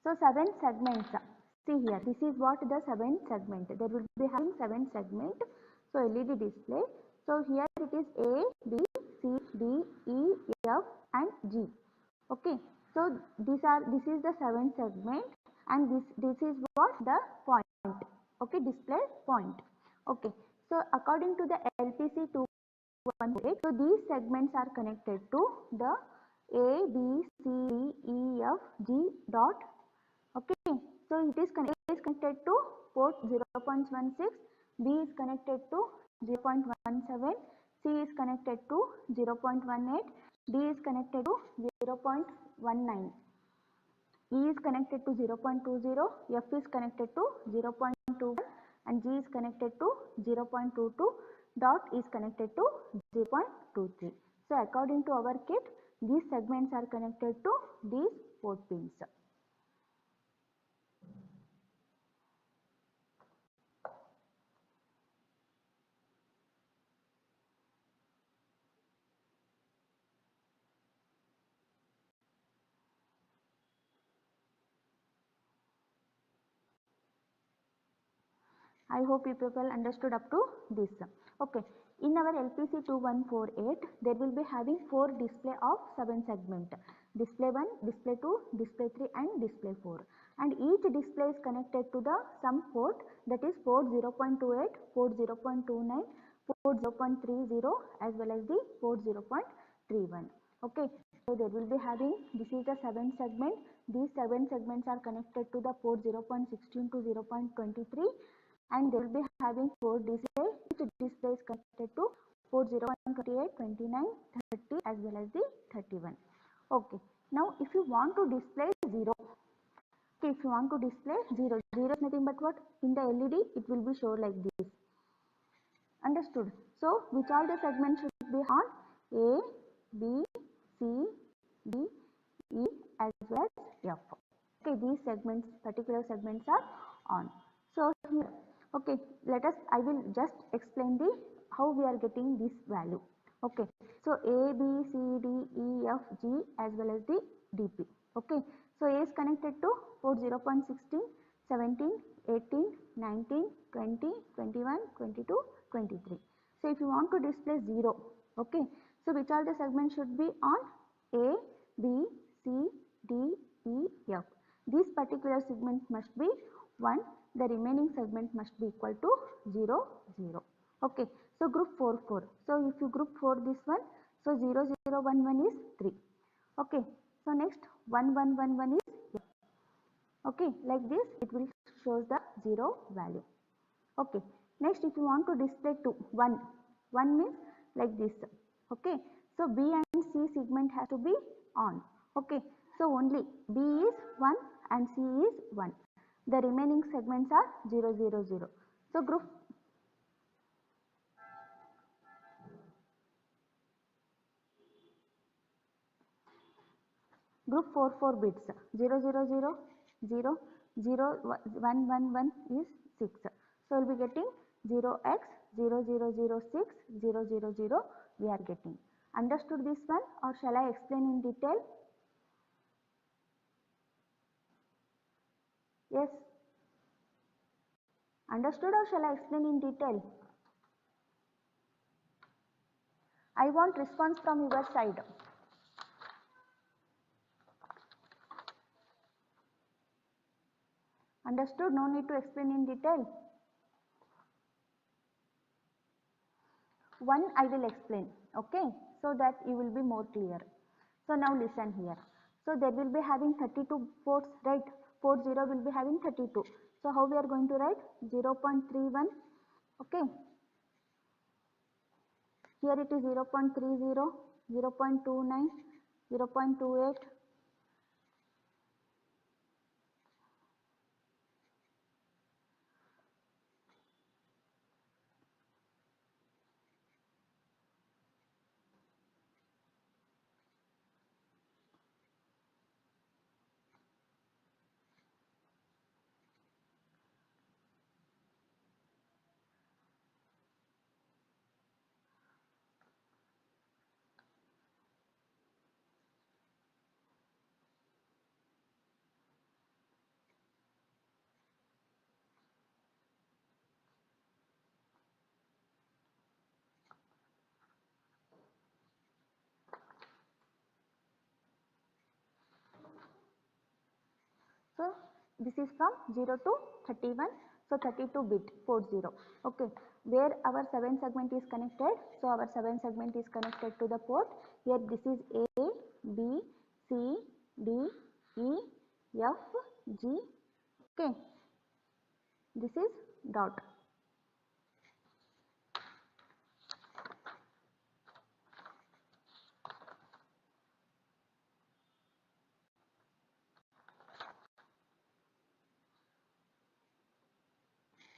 So 7 segments. See here, this is what the 7 segment. There will be having 7 segment. So LED display. So here it is A, B, C, D, E, F and G. Okay. So this is the 7 segment, and this is what the point. Okay, display point. Okay. So according to the LPC 218, so these segments are connected to the A, B, C, D, E, F, G dot. Okay, so it is connected to port 0.16, B is connected to 0.17, C is connected to 0.18, D is connected to 0.19, E is connected to 0.20, F is connected to 0.21 and G is connected to 0.22, dot is connected to 0.23. So according to our kit, these segments are connected to these port pins. I hope you people understood up to this. Okay. In our LPC 2148, there will be having 4 display of 7 segment. Display 1, display 2, display 3 and display 4. And each display is connected to the some port, that is port 0.28, port 0.29, port 0.30 as well as the port 0.31. Okay. So there will be having, this is the 7 segment. These 7 segments are connected to the port 0.16 to 0.23. And they will be having 4 displays. Each display is connected to port 0.28, 29, 30 as well as the 31. Okay. Now if you want to display 0, okay, if you want to display 0, 0 is nothing but what? In the LED it will be shown like this. Understood? So which all the segments should be on? A, B, C, D, E as well as F. Okay, these segments, particular segments are on. So here, okay, I will just explain the how we are getting this value. Okay, so A, B, C, D, E, F, G as well as the DP. Okay, so A is connected to port 0.16, 17, 18, 19, 20, 21, 22, 23. So if you want to display 0, okay, so which all the segments should be on? A, B, C, D, E, F. These particular segments must be 1, the remaining segment must be equal to 0, 0. Okay, so group 4, 4. So if you group 4 this one, so 0, 0, 1, 1 is 3. Okay, so next 1, 1, 1, 1 is F. Okay, like this it will shows the 0 value. Okay, next if you want to display 2, 1, 1 means like this. Okay, so B and C segment has to be on. Okay, so only B is 1 and C is 1. The remaining segments are 0, 0, 0. So group 4, 4 bits, 0, 0, 0, 0, 0, 1, 1, 1 is 6. So we will be getting 0x, 0, 0, 0, 6, 0, 0, 0 we are getting. Understood this one, or shall I explain in detail? Yes. Understood, or shall I explain in detail? I want response from your side. Understood? No need to explain in detail. One I will explain, okay, so that you will be more clear. So now listen here. So there will be having 32 ports, right? Port 0 will be having 32. So how we are going to write? 0.31, okay. Here it is 0.30, 0.29, 0.28, So this is from 0 to 31. So 32 bit port 0. Okay, where our 7 segment is connected. So our 7 segment is connected to the port. Here this is A, B, C, D, E, F, G. Okay, this is dot.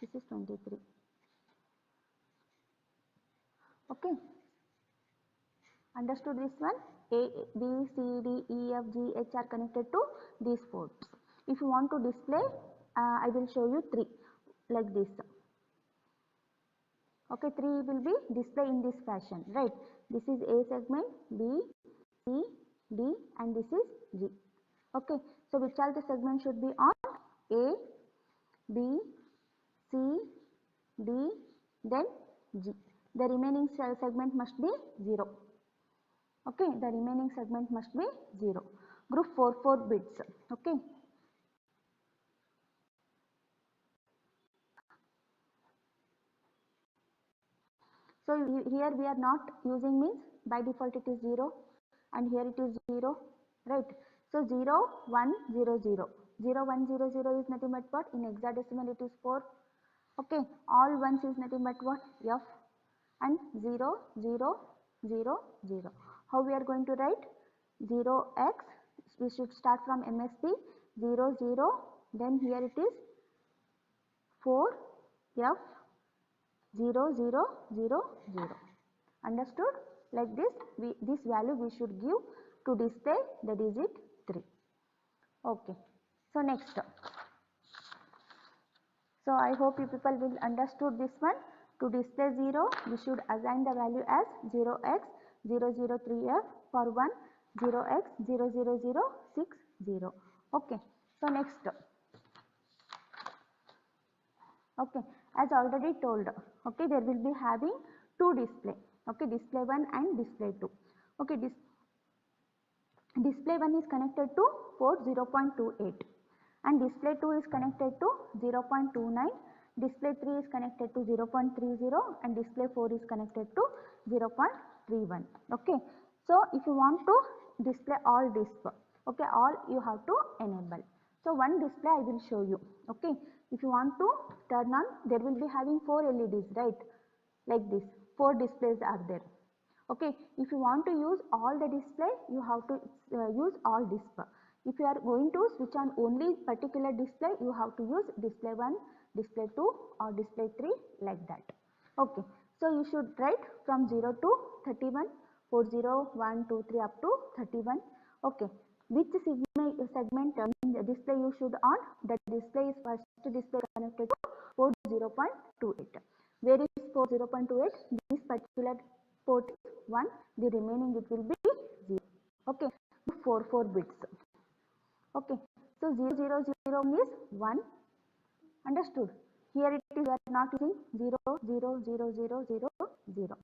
This is 23. Okay, understood this one? A, B, C, D, E, F, G, H are connected to these ports. If you want to display, I will show you 3 like this. Okay, 3 will be displayed in this fashion, right? This is A segment, B, C, D, and this is G. Okay, so which all the segments should be on? A, B, C, D, then G. The remaining segment must be 0. Okay, the remaining segment must be 0. Group 4 bits. Okay. So here we are not using means by default it is 0 and here it is 0, right? So 0, 1, 0, 0. 0, 1, 0, 0 is nothing but what? In hexadecimal it is 4. Okay, all ones is nothing but what? F and 0, 0, 0, 0. How we are going to write? 0x, we should start from MSB, 0, 0, then here it is 4, F, 0, 0, 0, 0. Understood? Like this, this value we should give to display the digit 3. Okay. So next. So I hope you people will understood this one. To display 0, we should assign the value as 0x003f for 1, 0x00060. Okay. So next. Okay, as already told, okay, there will be having 2 display. Okay, display 1 and display 2. Okay, display 1 is connected to port 0.28 and display 2 is connected to 0.29, display 3 is connected to 0.30 and display 4 is connected to 0.31. Okay, so if you want to display all display, okay, all you have to enable. So one display I will show you. Okay, if you want to turn on, there will be having 4 LEDs, right? Like this, 4 displays are there. Okay, if you want to use all the display, you have to use all display. If you are going to switch on only particular display, you have to use display 1, display 2 or display 3 like that. Okay, so you should write from 0 to 31, 40, 1, 2, 3 up to 31. Okay, which segment the display you should on? The display is first display connected to port 0.28. Where is port 0.28? This particular port is 1, the remaining it will be 0. Okay, 4 bits. Okay, so 0, 0, 0 is 1. Understood? Here it is, we are not using 0, 0, 0, 0, 0, 0.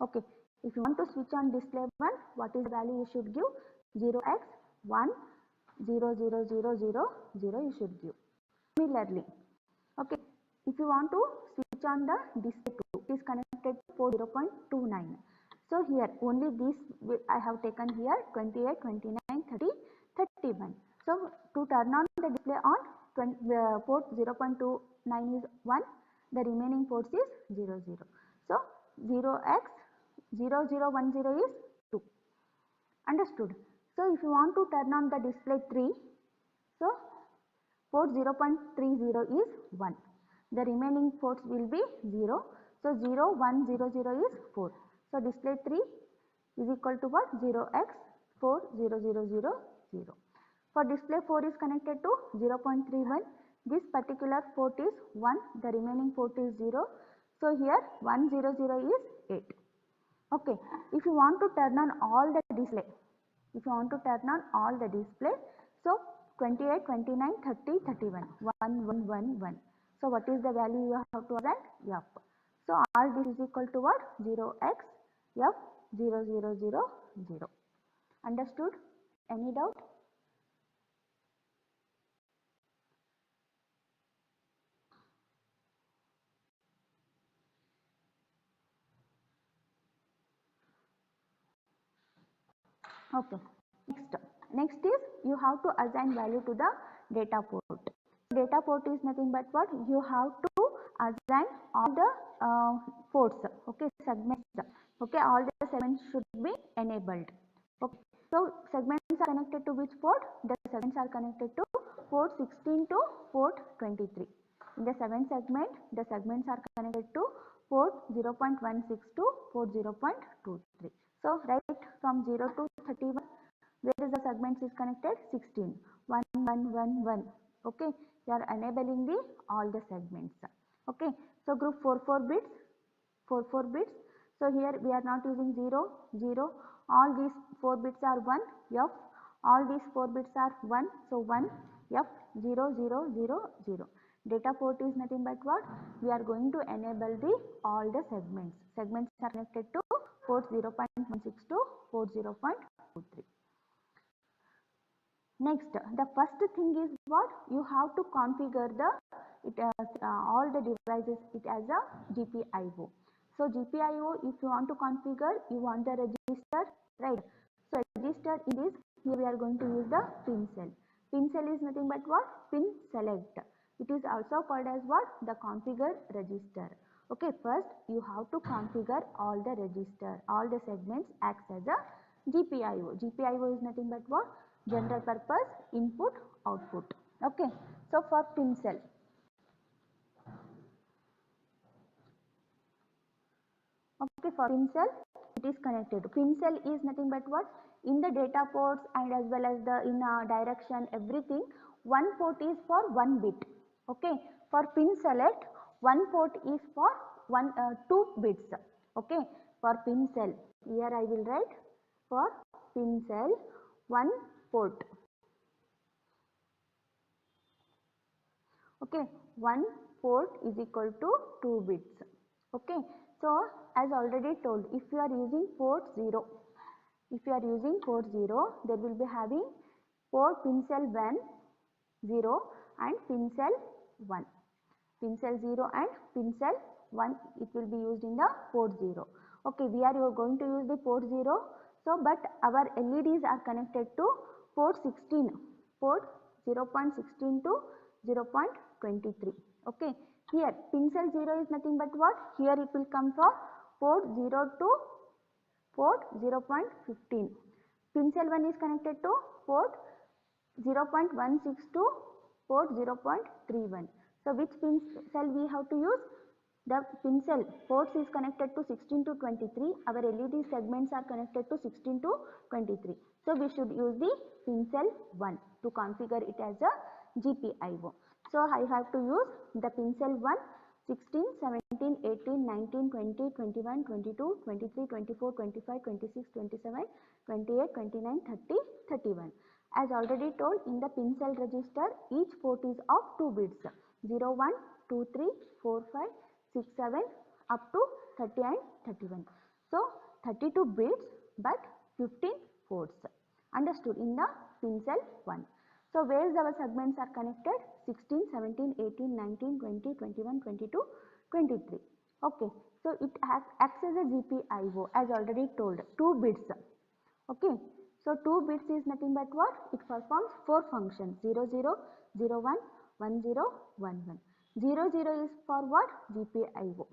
Okay, if you want to switch on display 1, what is the value you should give? 0x1, 0, 0, 0, 0, 0 you should give. Similarly, okay, if you want to switch on the display 2, it is connected to port 0.29. So here only this I have taken here 28, 29, 30, 31. So to turn on the display on port 0.29 is 1, the remaining ports is 0, 0. So 0x0010 is 2. Understood? So if you want to turn on the display 3, so port 0.30 is 1. The remaining ports will be 0. So 0, 1, 0, 0 is 4. So display 3 is equal to what? 0x 4, 0, 0, 0, 0. For display 4 is connected to 0.31. This particular port is 1. The remaining port is 0. So here 1, 0, 0 is 8. Okay. If you want to turn on all the display, if you want to turn on all the display, so 28, 29, 30, 31, 1, 1, 1, 1. So what is the value you have to write? F. So all this is equal to what? 0x F 0, 0, 0, 0. Understood? Any doubt? Okay. Next is you have to assign value to the data port. Data port is nothing but what? You have to assign all the ports, okay, segments, okay, all the segments should be enabled. Okay. So segments are connected to which port? The segments are connected to port 16 to port 23. In the 7 segment, the segments are connected to port 0.16 to port 0.23. So right from 0 to 31, where is the segments is connected? 16, 1, 1, 1, 1. Okay, you are enabling the all the segments. Okay, so group 4 bits, 4 bits. So here we are not using 0, 0. All these 4 bits are 1, F. All these 4 bits are 1, so 1, F, 0, 0, 0, 0. Data port is nothing but what? We are going to enable the all the segments. Segments are connected to port 0.16 to port 0.23. Next, the first thing is what? You have to configure the all the devices it as a GPIO. So GPIO, if you want to configure, you want the register, right? So register in this, here we are going to use the pin cell. Pin cell is nothing but what? Pin select. It is also called as what? The configure register. Okay, first you have to configure all the register, all the segments acts as a GPIO. GPIO is nothing but what? General purpose input output. Okay, so for pin cell, okay, for pin cell it is connected. Pin cell is nothing but what? In the data ports and as well as the in direction, everything, one port is for 1 bit. Okay, for pin select, one port is for 2 bits. Okay, for pin cell, here I will write for pin cell 1 port. Okay, one port is equal to 2 bits. Okay, so as already told, if you are using port 0, if you are using port 0, there will be having port pin cell 1, 0 and pin cell 1. Pin cell 0 and pin cell 1, it will be used in the port 0. Okay, we are going to use the port 0. So, but our LEDs are connected to port 16, port 0.16 to 0.23. Okay, here pin cell 0 is nothing but what? Here it will come from port 0 to port 0.15. Pin cell 1 is connected to port 0.16 to port 0.31. So which pin cell we have to use? The pin cell ports is connected to 16 to 23. Our LED segments are connected to 16 to 23. So we should use the pin cell 1 to configure it as a GPIO. So I have to use the pin cell 1, 16, 17, 18, 19, 20, 21, 22, 23, 24, 25, 26, 27, 28, 29, 30, 31. As already told, in the pin cell register, each port is of 2 bits, 0, 1, 2, 3, 4, 5, 6, 7 up to 30 and 31. So 32 bits but 15 ports. Understood in the pin cell 1. So where our segments are connected? 16, 17, 18, 19, 20, 21, 22, 23. Okay. So it acts as a GPIO as already told, 2 bits. Okay. So 2 bits is nothing but what? It performs 4 functions, 0, 0, 0, 1, 1, 0, 1, 1. 0, 0 is for what? GPIO.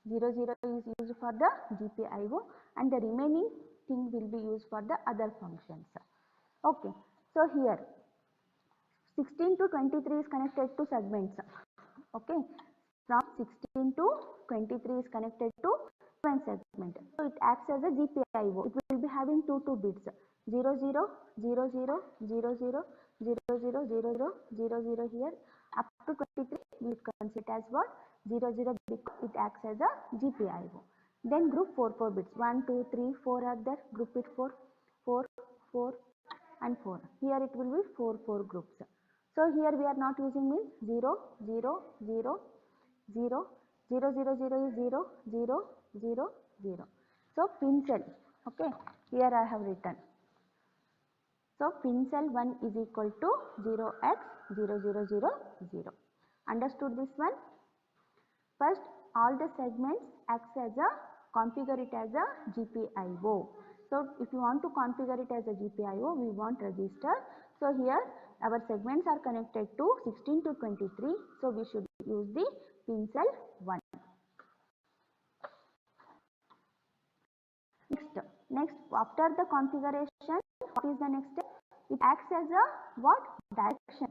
0, 0 is used for the GPIO and the remaining thing will be used for the other functions. Okay. So here 16 to 23 is connected to segments. Okay. From 16 to 23 is connected to 7 segment. So it acts as a GPIO. It will be having 2 bits, 0, 0, 0, 0, 0, 0, 0, 0, 0, 0, 0, 0 here. Up to 23 we consider it as what? 0, 0 because it acts as a GPIO. Then group 4 bits, 1, 2, 3, 4 are there. Group it 4, 4, 4 and 4. Here it will be 4 groups. So here we are not using means 0, 0, 0, 0, 0, 0, 0 is 0, 0, 0, 0. So pin cell, okay, here I have written. So pin cell 1 is equal to 0x0000. Understood this one? First, all the segments acts as a, configure it as a GPIO. So if you want to configure it as a GPIO, we want register. So here our segments are connected to 16 to 23. So we should use the pin cell 1. Next, after the configuration, what is the next step? It acts as a what? Direction.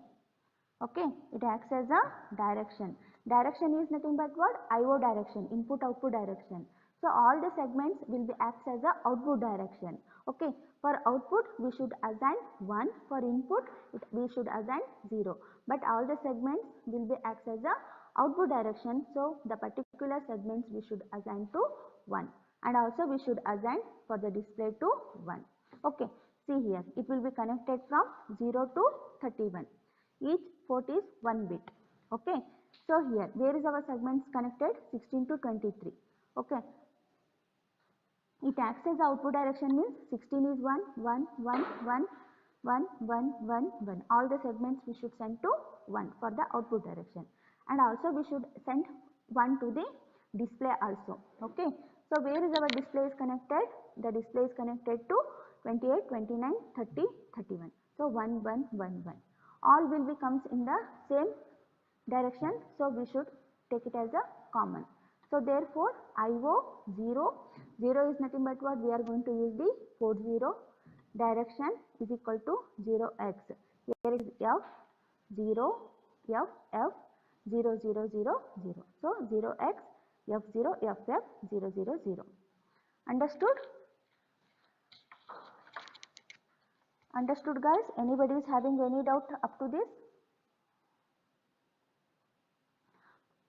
Okay, it acts as a direction. Direction is nothing but what? IO direction, input output direction. So all the segments will be acts as a output direction. Okay, for output we should assign 1, for input we should assign 0. But all the segments will be acts as a output direction. So the particular segments we should assign to 1, and also we should assign for the display to 1. Okay, see here it will be connected from 0 to 31. Each port is 1 bit. Okay, so here where is our segments connected? 16 to 23. Okay, it acts as output direction, means 16 is 1 1 1 1 1 1 1 1. All the segments we should send to 1 for the output direction, and also we should send 1 to the display also. Okay, so where is our display is connected? The display is connected to 28 29 30 31. So 1 1 1 1. All will be comes in the same direction, so we should take it as a common. So therefore IO 0, 0 is nothing but what? We are going to use the port 0. Direction is equal to 0x. Here is F 0 F F 0 0 0 0. So 0x F0 FF 0 0 0. Understood? Understood guys? Anybody is having any doubt up to this?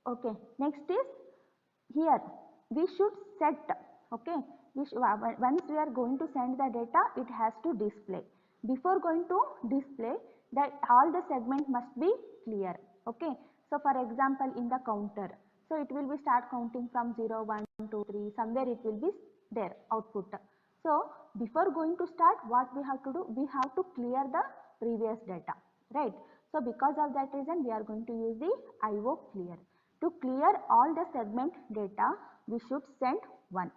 Okay, next is here we should set. Okay, once we are going to send the data, it has to display. Before going to display, that all the segment must be clear. Okay, so for example in the counter, so it will be start counting from 0 1 2 3, somewhere it will be there output. So before going to start, what we have to do? We have to clear the previous data, right? So because of that reason we are going to use the IO clear. To clear all the segment data, we should send 1.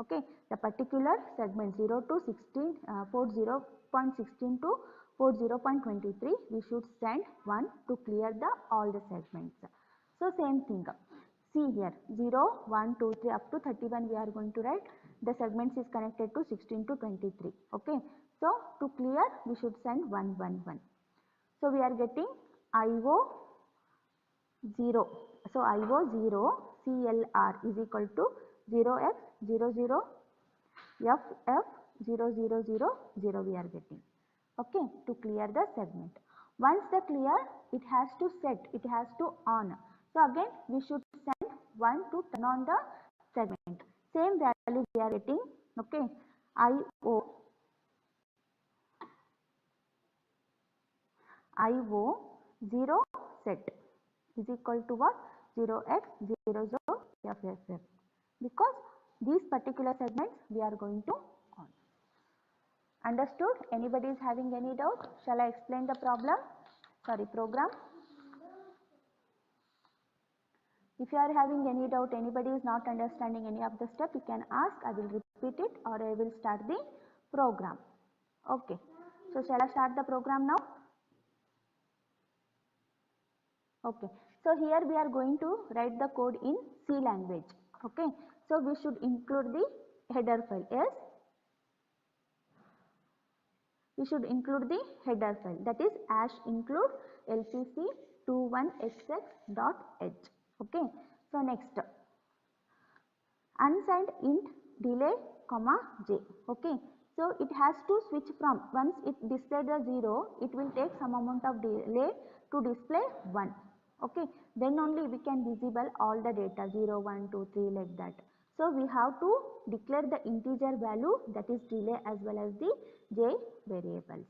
Okay, the particular segment 0 to 16, port 0.16 to port 0.23, we should send 1 to clear the all the segments. So same thing. See here 0, 1, 2, 3 up to 31 we are going to write. The segments is connected to 16 to 23. Okay, so to clear we should send 1 1 1. So we are getting IO 0. So IO 0 CLR is equal to 0x 0 0 FF 0 0 0 0 we are getting. Okay, to clear the segment. Once the clear, it has to set, it has to on. So again we should send 1 to turn on the segment. Same value we are getting. Okay, IO 0 set is equal to what? 0x 0 0 FFF, because these particular segments we are going to on. Understood? Anybody is having any doubt? Shall I explain the problem? Sorry, program. If you are having any doubt, anybody is not understanding any of the step, you can ask. I will repeat it or I will start the program. Okay. So shall I start the program now? Okay. So here we are going to write the code in C language. Okay. So we should include the header file. Yes. We should include the header file, that is #include lpc21xx.h. Okay. So next, unsigned int delay comma j. Okay. So it has to switch from, once it display the 0, it will take some amount of delay to display 1. Okay. Then only we can visible all the data 0, 1, 2, 3 like that. So we have to declare the integer value, that is delay as well as the j variables.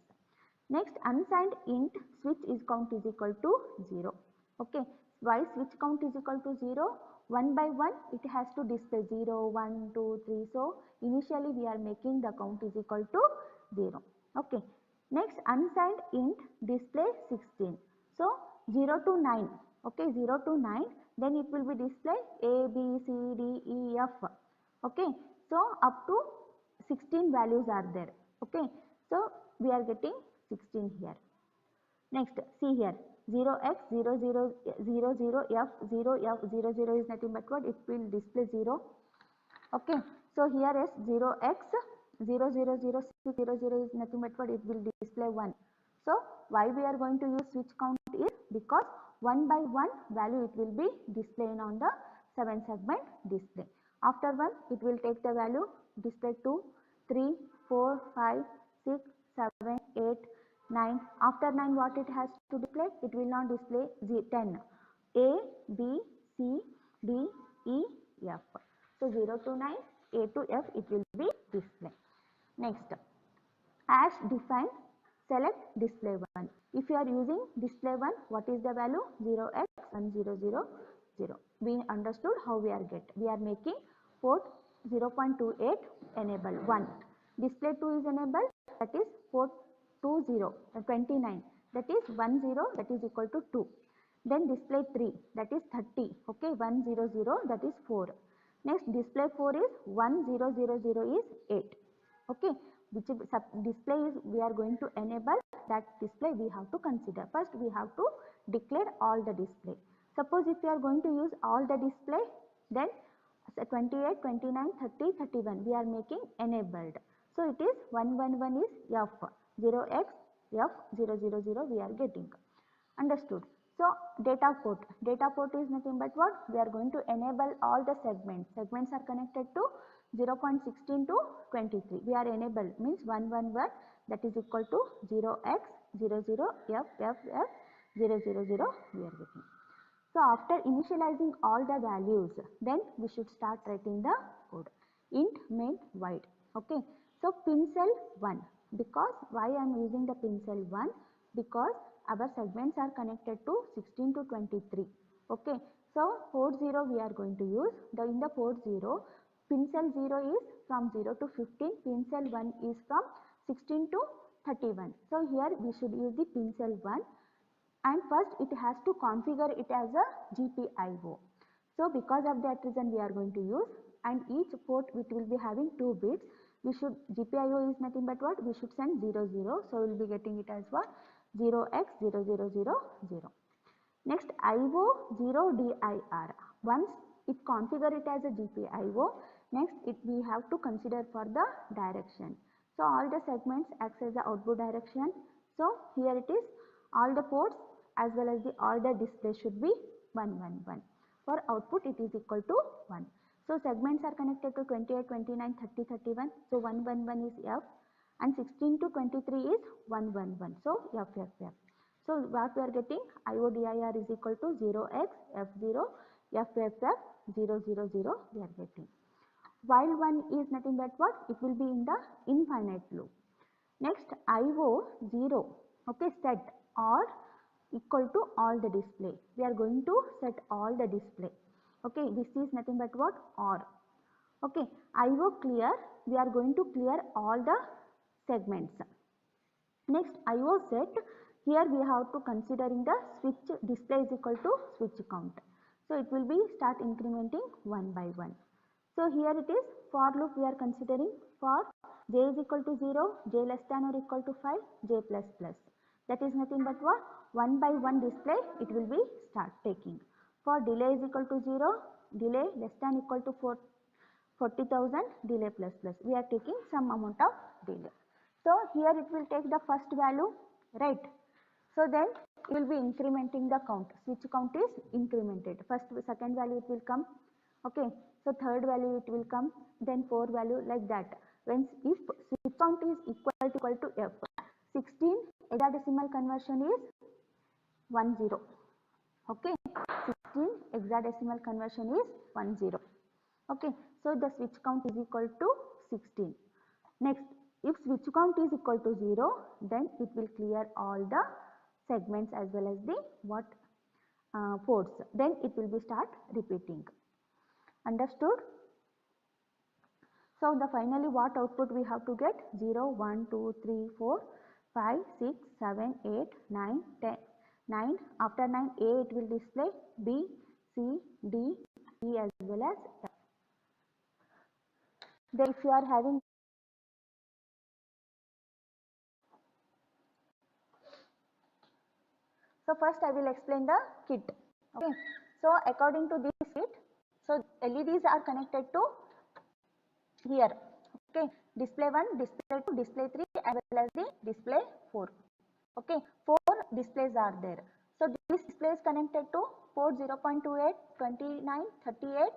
Next, unsigned int switch is count is equal to 0. Okay. Why switch count is equal to 0? One by one it has to display 0, 1, 2, 3. So initially we are making the count is equal to 0. Okay. Next, unsigned int display 16. So 0 to 9. Okay, 0 to 9. Then it will be display A, B, C, D, E, F. Okay. So up to 16 values are there. Okay, so we are getting 16 here. Next, see here 0x 0 0 0 0 f 0 f 0 0 is nothing but what? It will display 0. Okay, so here is 0x 0 0 0 6 0 0 is nothing but what? It will display 1. So why we are going to use switch count is because one by one value it will be displaying on the 7 segment display. After 1 it will take the value display 2, 3, 4, 5, 6, 7, 8, 9. After 9 what it has to display? It will not display 10. A, B, C, D, E, F. So 0 to 9, A to F it will be display. Next, as defined, select display 1. If you are using display 1, what is the value? 0x1000. We understood how we are we are making port 0.28 enable 1. Display 2 is enabled, that is port 29, that is 10, that is equal to 2. Then display 3, that is 30, okay, 100, that is 4. Next display 4 is 1000 is 8, okay, which display is we are going to enable, that display we have to consider. First we have to declare all the display. Suppose if you are going to use all the display, then 28, 29, 30, 31 we are making enabled. So it is 111 is F, 0x F 000 we are getting. Understood. So data port is nothing but what? We are going to enable all the segments. Segments are connected to 0.16 to 23. We are enable means 111, that is equal to 0x00f 000 we are getting. So after initializing all the values, then we should start writing the code. Int main void. Okay. So pin cell 1, because why I am using the pin cell 1? Because our segments are connected to 16 to 23. Okay. So port 0 we are going to use. In the port 0, pin cell 0 is from 0 to 15, pin cell 1 is from 16 to 31. So here we should use the pin cell 1. And first it has to configure it as a GPIO. So because of that reason we are going to use, and each port which will be having 2 bits, we should, GPIO is nothing but what? We should send 00, so we will be getting it as what? 0x0000. Next IO 0 DIR. Once it configure it as a GPIO, next we have to consider for the direction. So all the segments acts as the output direction. So here it is, all the ports as well as all the display should be 111. For output it is equal to 1. So segments are connected to 28, 29, 30, 31. So 111 is F, and 16 to 23 is 111. So F. So what we are getting? IODIR is equal to 0x F0 FFF 000 we are getting. While 1 is nothing but what? It will be in the infinite loop. Next IO 0, okay, set or equal to all the display. We are going to set all the display. Okay, this is nothing but what? OR. Okay, IO clear, we are going to clear all the segments. Next IO set, here we have to considering the switch display is equal to switch count. So it will be start incrementing one by one. So here it is, for loop we are considering for j is equal to 0, j less than or equal to 5, j plus plus. That is nothing but what? One by one display it will be start taking. For delay is equal to 0, delay less than equal to 40,000, delay plus plus. We are taking some amount of delay. So here it will take the first value, right? So then it will be incrementing the count. Switch count is incremented. First, second value it will come. Okay. So third value it will come. Then fourth value, like that. When if switch count is equal to F, 16 hexadecimal conversion is 10. Okay. 16 hexadecimal conversion is 10. Okay. So the switch count is equal to 16. Next, if switch count is equal to 0, then it will clear all the segments as well as the ports. Then it will be start repeating. Understood? So the finally what output we have to get? 0, 1, 2, 3, 4, 5, 6, 7, 8, 9, 10, 9. After 9, A it will display, B, C, D, E as well as F. Then if you are having So first I will explain the kit. Okay. So according to this kit, so LEDs are connected to here. Okay. Display 1, display 2, display 3 as well as the display 4. Okay. 4 displays are there. So this display is connected to port 0.28, 29, 38,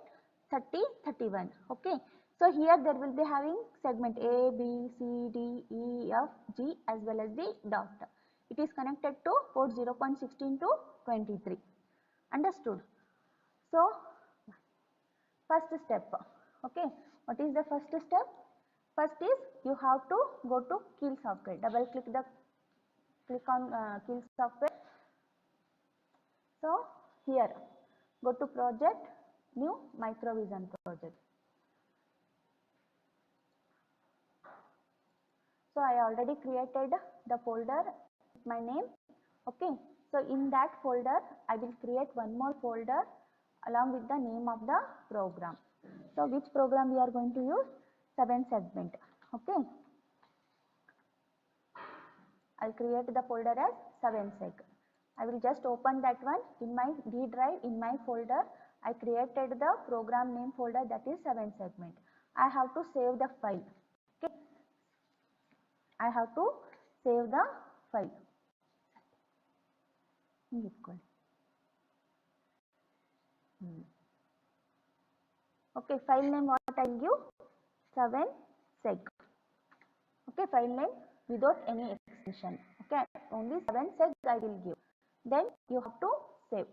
30, 31. Okay. So here there will be having segment A, B, C, D, E, F, G as well as the dot. It is connected to port 0.16 to 23. Understood? So first step. Okay. What is the first step? First is you have to go to Keil software. Double click on Keil software. So here go to project, new Microvision project. So I already created the folder with my name. Okay. So in that folder I will create one more folder along with the name of the program. So which program we are going to use? 7 segment. Okay. I'll create the folder as 7seg. I will just open that one in my D drive. In my folder I created the program name folder, that is 7 segment. I have to save the file. Okay. I have to save the file. Okay, file name what I will give? 7seg. Okay, file name without any extension. Okay, only 7seg I will give. Then you have to save.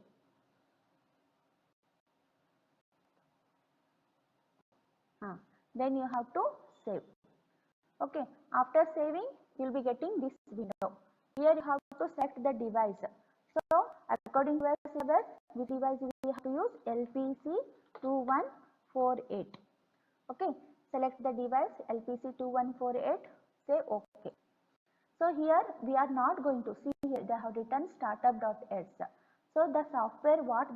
Then you have to save. Okay, after saving you will be getting this window. Here you have to select the device. So according to our syllabus, which device we have to use? LPC2148. Okay, select the device LPC2148, say OK. So here we are not going to see, here they have written startup.s. So the software what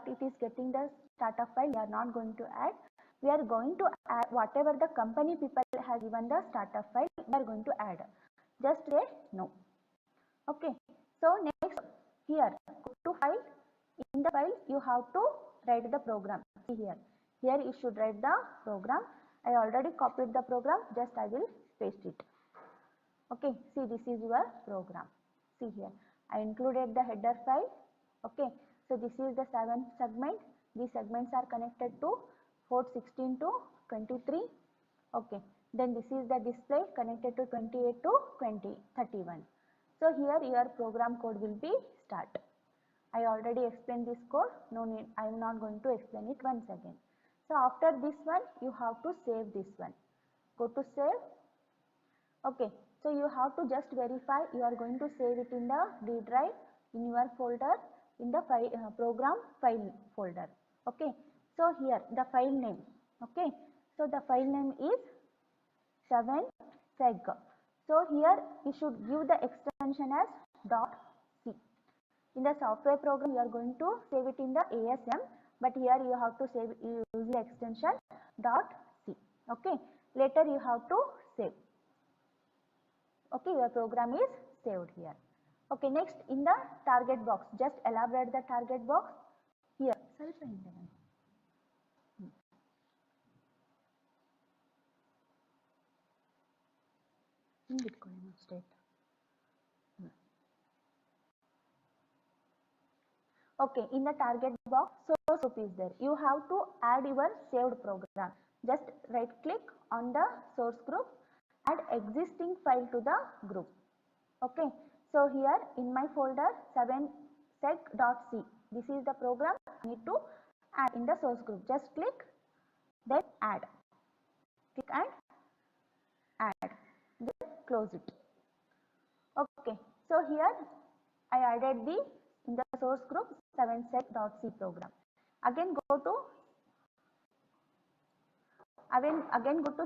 it is getting the startup file, we are not going to add. We are going to add whatever the company people has given the startup file, we are going to add. Just say no. Okay. So next here go to file. In the file you have to write the program. See here. Here you should write the program. I already copied the program. Just I will paste it. Okay. See, this is your program. See here. I included the header file. Okay. So this is the 7 segment. These segments are connected to port 16 to 23. Okay. Then this is the display connected to 28 to 31. So here your program code will be start. I already explained this code. No need. I am not going to explain it once again. So after this one, you have to save this one. Go to save. Okay. So you have to just verify you are going to save it in the D drive in your folder in the program file folder. Okay. So here the file name. Okay. So the file name is 7seg. So here you should give the extension as .c. In the software program you are going to save it in the ASM, but here you have to save use the extension .c. Okay. Later you have to save. Okay, your program is saved here. Okay, next in the target box, just elaborate the target box here. Okay, in the target box, source group is there. You have to add your saved program. Just right click on the source group, add existing file to the group. Okay, so here in my folder 7seg.c, this is the program I need to add in the source group. Just click, then add. Click and add, then close it. Okay, so here I added the in the source group 7seg.c program. Again go to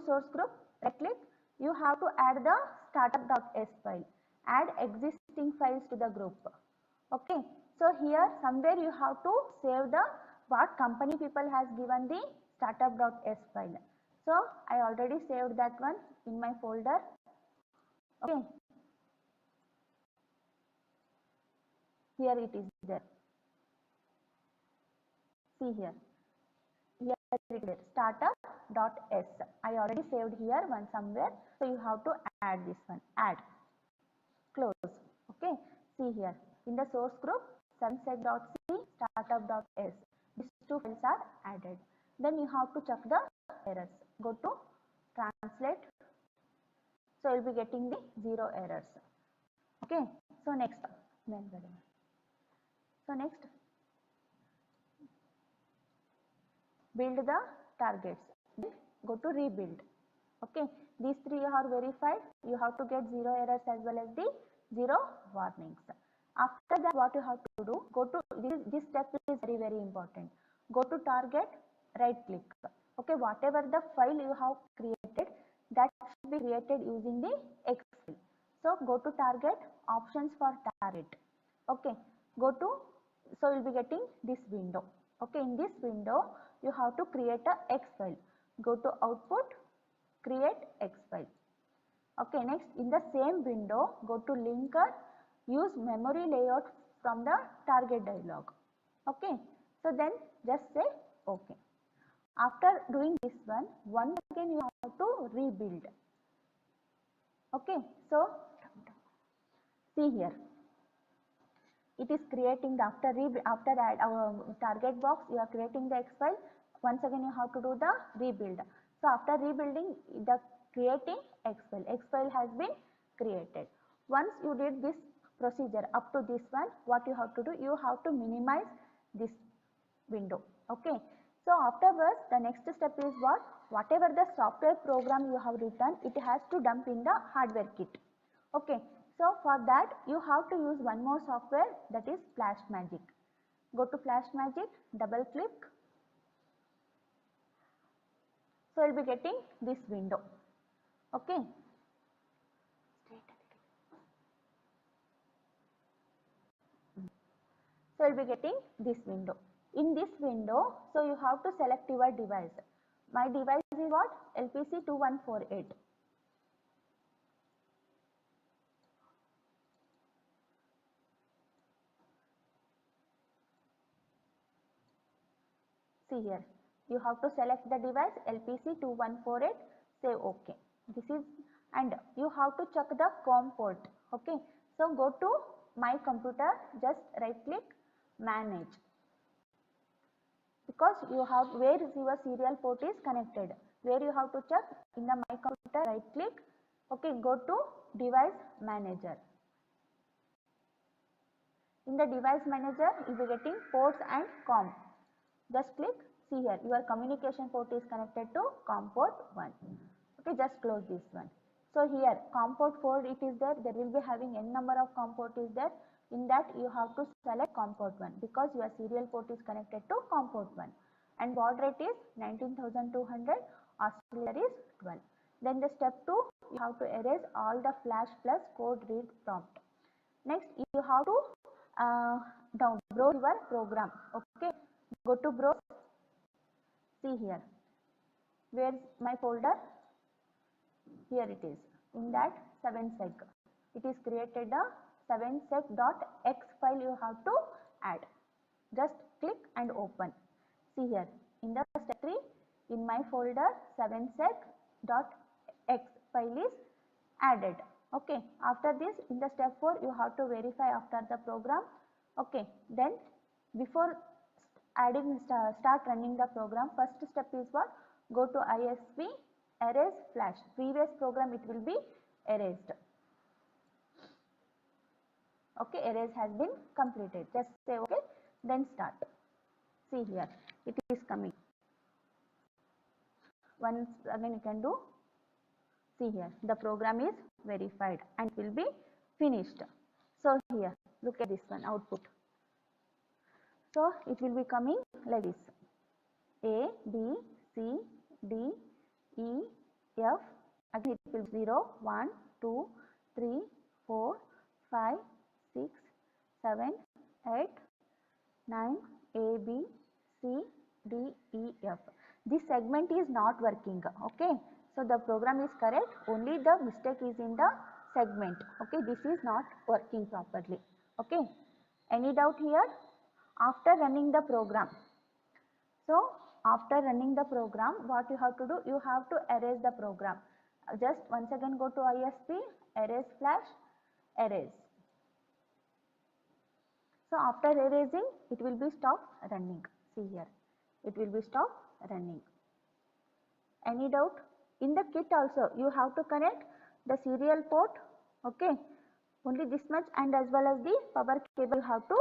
source group, right click. You have to add the startup.s file. Add existing files to the group. Okay, so here somewhere you have to save the what company people has given the startup.s file. So I already saved that one in my folder. Okay. Here it is there. See here. Here it is startup.s. I already saved here one somewhere. So you have to add this one. Add. Close. Okay. See here. In the source group, sunsec.c, startup.s. These two files are added. Then you have to check the errors. Go to translate. So you will be getting the 0 errors. Okay. So next. So next, build the targets. Then go to rebuild. Okay. These three you have verified. You have to get 0 errors as well as the 0 warnings. After that, what you have to do? Go to this step is very important. Go to target, right click. Okay. Whatever the file you have created, that should be created using the Excel. So go to target, options for target. Okay. Go to, so you will be getting this window. Okay. In this window, you have to create a X file. Go to output, create X file. Okay. Next, in the same window, go to linker, use memory layout from the target dialog. Okay. So then just say okay. After doing this one, once again you have to rebuild. Okay. So see here. It is creating the after add our target box, you are creating the X file. Once again you have to do the rebuild. So after rebuilding, the creating X file has been created. Once you did this procedure up to this one, what you have to do? You have to minimize this window. Okay. So afterwards, the next step is what? Whatever the software program you have written, it has to dump in the hardware kit. Okay. So for that, you have to use one more software, that is FlashMagic. Go to FlashMagic, double click. So you will be getting this window. Okay. So you will be getting this window. In this window, so you have to select your device. My device is what? LPC2148. See here, you have to select the device LPC2148, say OK. This is, and you have to check the COM port. Okay. So go to my computer, just right click, manage. Because you have where your serial port is connected, where you have to check in the my computer, right click. Okay. Go to device manager. In the device manager, you will be getting ports and COM. Just click, see here, your communication port is connected to COM port 1. Okay, just close this one. So here, COM port 4 it is there, there will be having n number of COM port is there. In that you have to select COM port 1 because your serial port is connected to COM port 1. And baud rate is 19,200, oscillator is 12. Then the step 2, you have to erase all the flash plus code read prompt. Next, you have to browse your program. Okay. Go to browse, see here, where is my folder? Here it is, in that 7sec. It is created a 7sec.x file you have to add. Just click and open. See here, in the step 3, in my folder 7sec.x file is added. Okay. After this, in the step 4, you have to verify after the program. Okay. Then before adding start running the program, first step is what? Go to ISP, erase flash. Previous program it will be erased. Okay, erase has been completed. Just say okay, then start. See here, it is coming. Once again you can do. See here, the program is verified and will be finished. So here, look at this one, output. So it will be coming like this: A, B, C, D, E, F. Again it will be 0, 1, 2, 3, 4, 5, 6, 7, 8, 9, A, B, C, D, E, F. This segment is not working. Okay. So the program is correct. Only the mistake is in the segment. Okay. This is not working properly. Okay. Any doubt here? After running the program. So after running the program, what you have to do? You have to erase the program. Just once again go to ISP, erase flash, erase. So after erasing, it will be stop running. See here, it will be stop running. Any doubt? In the kit also, you have to connect the serial port, okay, only this much, and as well as the power cable you have to